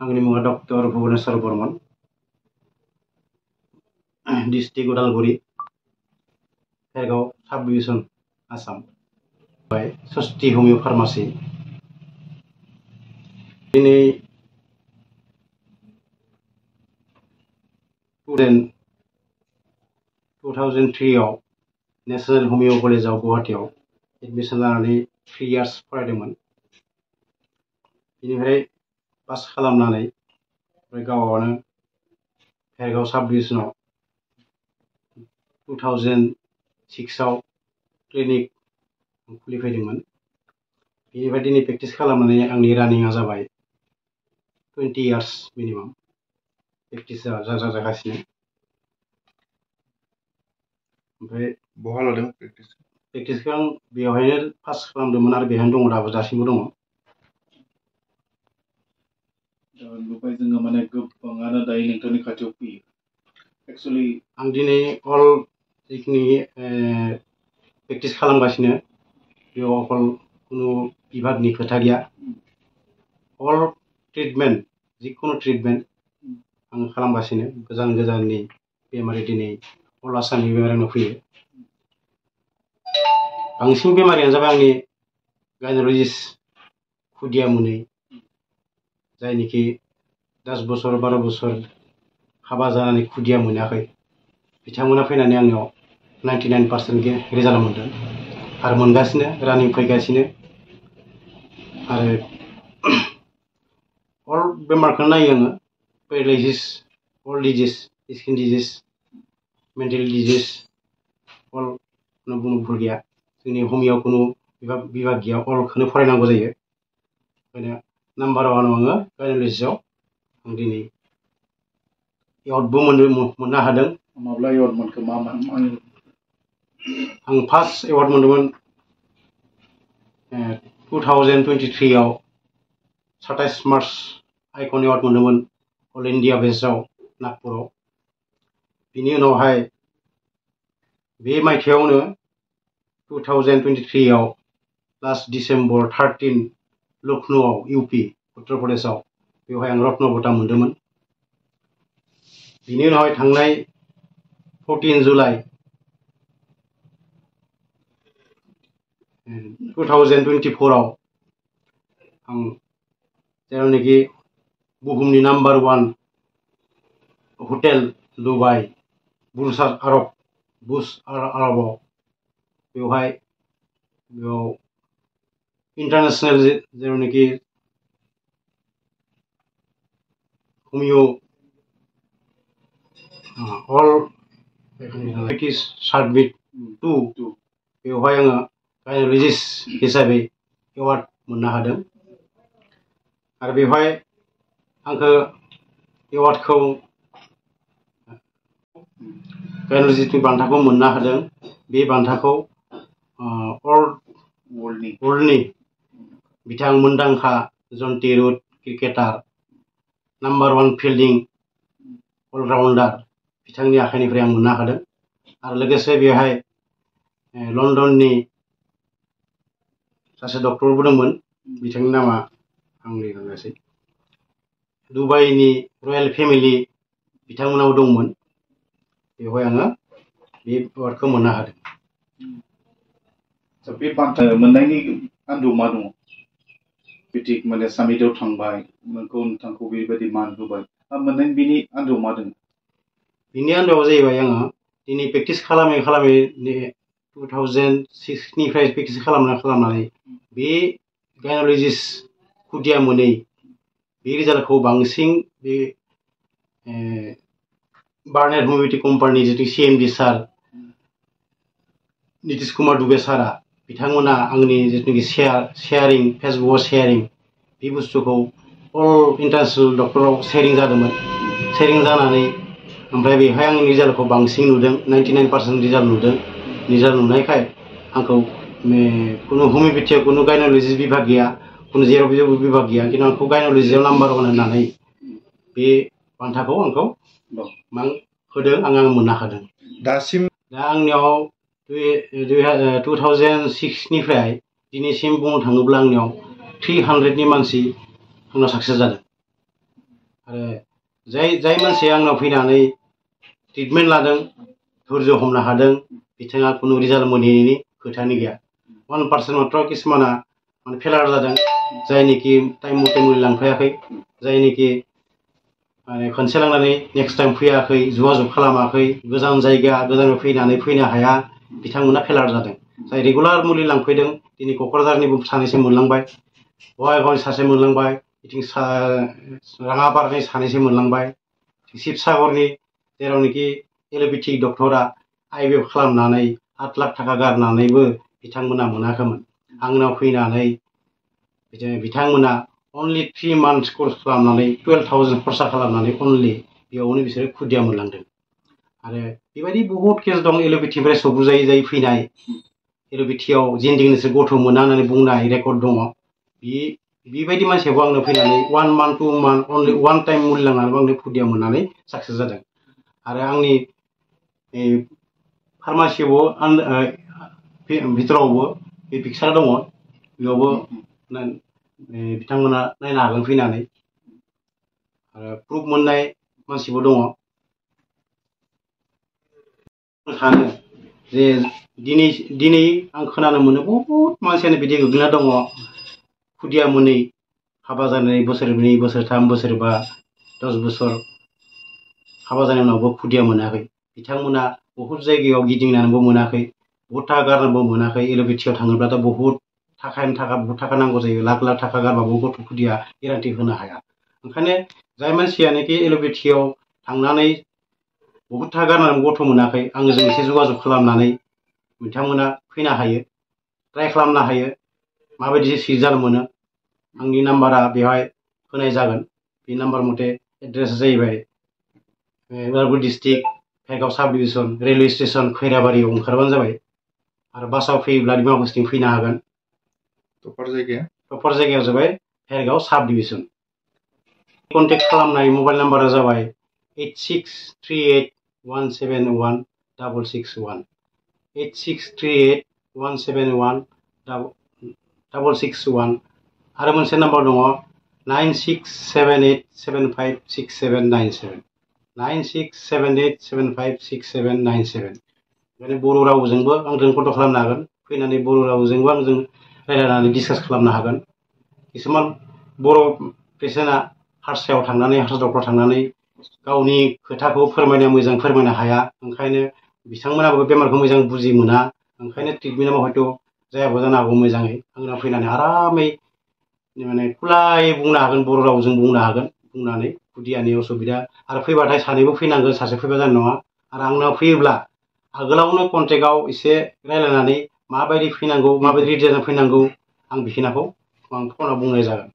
आंनि मुङा doctor Bhubaneswar Barman, district Udalguri, Bhergaon साब डिभिजन, आसाम। सस्ति हमिअ फार्मासि। दिनै 2003 आव नेशनेल हमिअ कलेजाव गुवाहाटीआव एडमिशन लानानै 3 इयार्स फरायदोंमोन। बेनिफ्राय पास खालामनानै गावआनो भेरगाव साब डिभिजनाव 2006 आव क्लिनिक खुलिफैदोंमोन। बेनिफ्राय दिनै प्रेक्टिस खालामनानै आंनि रानिंआ जाबाय 20 इयार्स मिनिमाम प्रेक्टिस जागासिनो। ओमफ्राय बहा लादों प्रेक्टिसखौ आं बेवहायनो पास खालामदोंमोन आरो बेहायनो दङ, दासिमबो दङ। बेवहाय जोङो माने गोबाङानो दायो नोंथांनि खाथियाव फैयो। एक्चुअलि आं दिनै अल जिखिनि प्रेक्टिस खालामगासिनो बेयाव अकल कुनु बिभागनि खोथा गैया। अल ट्रिटमेन्ट, जिखुनु ट्रिटमेन्ट आं खालामगासिनो। गोजान गोजाननि बेमारि दिनै अल आसामनि बेमारि आंनाव फैयो। बांसिन बेमारियानो जाबाय आंनि गायन'लजिस्ट खुदिया मोनै, जायनिखि 10 बोसोर 12 बोसोर हाबा जानानै खुदिया मोनाखै, बिथांमोना फैनानै आंनियाव 99% रिजाल्ट मोनदों आरो मोनगासिनो, रानिं फैगासिनो। आरो अल बेमारखौनो नायो आङो, पेरालाइसिस, अल disease, skin disease, mental disease, अल बुंनो भुल गैया। जोंनि हमियाव खुनु बिभाग गैया, अलखौनो फरायनांगौ जायो। ओंखायनो नाम्बार 1 आव आङो गायन'लजिस्टआव आं दिनै एवार्डबो मोननो हादों। माब्ला एवार्ड मोनखो? मा आं फार्स्ट एवार्ड मोनदोंमोन 2023 आव 27 मार्च आइकन एवार्ड मोनदोंमोन अल इन्डिया बेस्टआव नागपुराव। बिनि उनावहाय बे मायथाइयावनो 2023 आव लास्ट डिसेम्बर 13 लखनौआव इउपि उत्तर प्रदेशआव बेवहाय आं रत्न बटा मोनदोंमोन। बिनि उनावहाय थांनाय 14 जुलाइ 2024 आव आं जेरावनाखि बुहुमनि नाम्बार 1 हटेल दुबाइ बुर्ज आरबाव बेवहाय इन्टारनेशनेल जेरावनाखि हमिअ अल प्रेक्टिस साबमिट 2 बेवहाय आङो गायन'लजिस्ट हिसाबै एवार्ड मोननो हादों। आरो बेवहाय आंखौ एवार्डखौ गायन'लजिस्टनि बान्थाखौ मोननो हादों। बे बान्थाखौ वर्ल्डनि बिथां मुंदांखा Jonty Rhodes cricketer, number 1 fielding allrounder बिथांनि आखाइनिफ्राय आं मोननो हादों। आरो लोगोसे बेवहाय लन्डननि सासे डक्टरबो दंमोन, बिथांनि नामा आंनि रोङासै। दुबाइनि रयेल फेमिलि बिथांमोनाबो दंमोन। बेवहाय आङो बे एवार्डखौ मोननो हादों। बे बान्था मोननायनि आन्दोआव मा दङ? बिटिक माने सामिटआव थांबाय, नोंथांखौ बेबायदि मान होबाय, मोननायनि बिनि आन्दोआव मा दङ? बिनि आन्दोआव जाहैबाय आङो दिनै प्रेक्टिस खालामै 2006 निफ्राय प्रेक्टिस खालामनानै बे गायन'लजिस्ट खुदिया मोनै बे रिजाल्टखौ बांसिन बे बार्नेट हमिअपेथि कम्पानि जितु CMD सार नितिश कुमार दुबे सारा बिथांमोना आंनि जितुनिखि शेयारिं फेसबुकआव शेयारिं बे बुस्थुखौ अल इन्टारनेशनेल डक्टराव शेयारिं जादोंमोन। शेयारिं जानानै ओमफ्राय बेवहाय आंनि रिजाल्टखौ बांसिन नुदों, 99% रिजाल्ट नुदों। रिजाल्ट नुनायखाय आंखौ खुनु हमिअपेथियाव खुनु गायन'लजिस्ट बिभाग गैया, खुनु जेरावबो बिभाग गैया, खिन्थु आंखौ गायन'लजिस्टआव नाम्बार 1 होननानै बे बान्थाखौ आंखौ होदों, आं मोननो हादों। दासिम दा आंनियाव 2006 निफ्राय दिनैसिम बुंनो थाङोब्ला आंनियाव 300नि मानसि आंनाव साक्सेस जादों। आरो जाय मानसिया आंनाव फैनानै ट्रिटमेन्ट लादों धैर्य हमनो हादों बिथाङा खुनु रिजाल्ट मोनैनि खोथायानो गैया 1% मात्र किसुमाना माने फेलार जादों जायनिखि टाइम मथे मुलि लांफैयाखै जायनिखि माने खनसे लांनानै नेक्स्ट टाइम फैयाखै जगाजग खालामाखै गोजान जायगा गोजाननिफ्राय फैनानै फैनो हाया बिथांमोना फेलार जादों जाय रेगुलार मुलि लांफैदों दिनै क'क्राझारनिबो सानैसो मोनलांबाय बङाइगावनि सासे मोनलांबाय बिथिं राङापारानि सानैसो मोनलांबाय शिबसागरनि जेरावनोखि एल'पेथिक डक्टरा आइबिएफ खालामनानै 8 लाख थाखा गारनानैबो बिथांमोना मोनाखैमोन आंनाव फैनानै बिथांमोना अनलि 3 months कर्स खालामनानै 12,000 खरसा खालामनानै अनलि बेयावनो बिसोरो खुदिया मोनलांदों आरो बेबायदि बहुत केस दं एल'पेथिनिफ्राय सबुजायै जायै फैनाय एल'पेथियाव जिन्दिगिनिसो गथ' मोना होननानै बुंनाय रेकर्ड दङ बेबायदि मानसियाबो आंनो फैनानै 1 month 2 month अनलि 1 टाइम मुलि लांनानैबो आंनो खुदिया मोननानै साक्सेस जादों आरो आंनि फार्मासियावबो भितरावबो बे पिक्सार दङ बेयावबो बिथांमोना नायनो हागोन फैनानै आरो प्रुफ मोननाय मानसिबो दङ सानो जे दिनै आं खोनानो मोनो बहुत मानसियानो बिदि गोग्लैना दङ खुदिया मोनै हाबा जानानै बोसोरनै बोसोरथाम बोसोरबा 10 बोसोर हाबा जानाय उनावबो खुदिया मोनाखै बिथांमोना बहुत जायगायाव गिदिंनानैबो मोनाखै बहुत थाखा गारनोबो मोनाखै एल'पेथियाव थाङोब्लाथ' बहुत थाखा नांगौ जायो लाख लाख थाखा गारबाबो गथ' खुदिया गेरान्टि होनो हाया ओंखायनो जाय मानसियानोखि एल'पेथियाव थांनानै बहुत थाखा गारनानै गथ' मोनाखै आंजों एसे जगाजग खालामनानै बिथांमोना फैनो हायो ट्राइ खालामनो हायो माबायदि रिजाल्ट मोनो आंनि नाम्बारा बेवहाय होनाय जागोन बे नाम्बार मथे एड्रेसा जाहैबाय उदालगुरि डिस्ट्रिक्ट भेरगाव साब डिभिजन रेलवे स्टेसन खैराबारियाव ओंखारबानो जाबाय आरो बासाव फैयोब्ला डिमाकुसिथिं फैनो हागोन प्रपार जायगाया जाबाय भेरगाव साब डिभिजन कन्टेक्ट खालामनाय मबाइल नाम्बारा जाबाय 8638171661 8638171661 आरो मोनसे नाम्बार दङ 9678756797 9678756797 ओंखायनो बर' रावजोंबो आंजों कन्टेक्ट खालामनो हागोन फैनानै बर' रावजोंबो आंजों रायज्लायनानै डिसकास खालामनो हागोन किसुमान बर' पेसेन्टआ हारसायाव थांनानै हारसा डक्टराव थांनानै गावनि खोथाखौ मोजां फोरमायनो हाया ओंखायनो बिथांमोनाबो बेमारखौ मोजां बुजि मोना ओंखायनो ट्रिटमेन्टआव हयथ' जायाबो जानो हागौ मोजाङै आंनाव फैनानै आरामै माने खुलायै बुंनो हागोन बर' रावजों बुंनो हागोन बुंनानै खुदियानि असुबिदा आरो फैबाथाय सानैबो फैनांगोन सासे फैबा जानाय नङा आरो आंनाव फैयोब्ला आगोलावनो कन्टेक्टआव एसे रायज्लायनानै माबायदि फैनांगौ माबायदि रिजाल्ट फैनांगौ आं बिखिनाखौ आं फनाव बुंनाय जागोन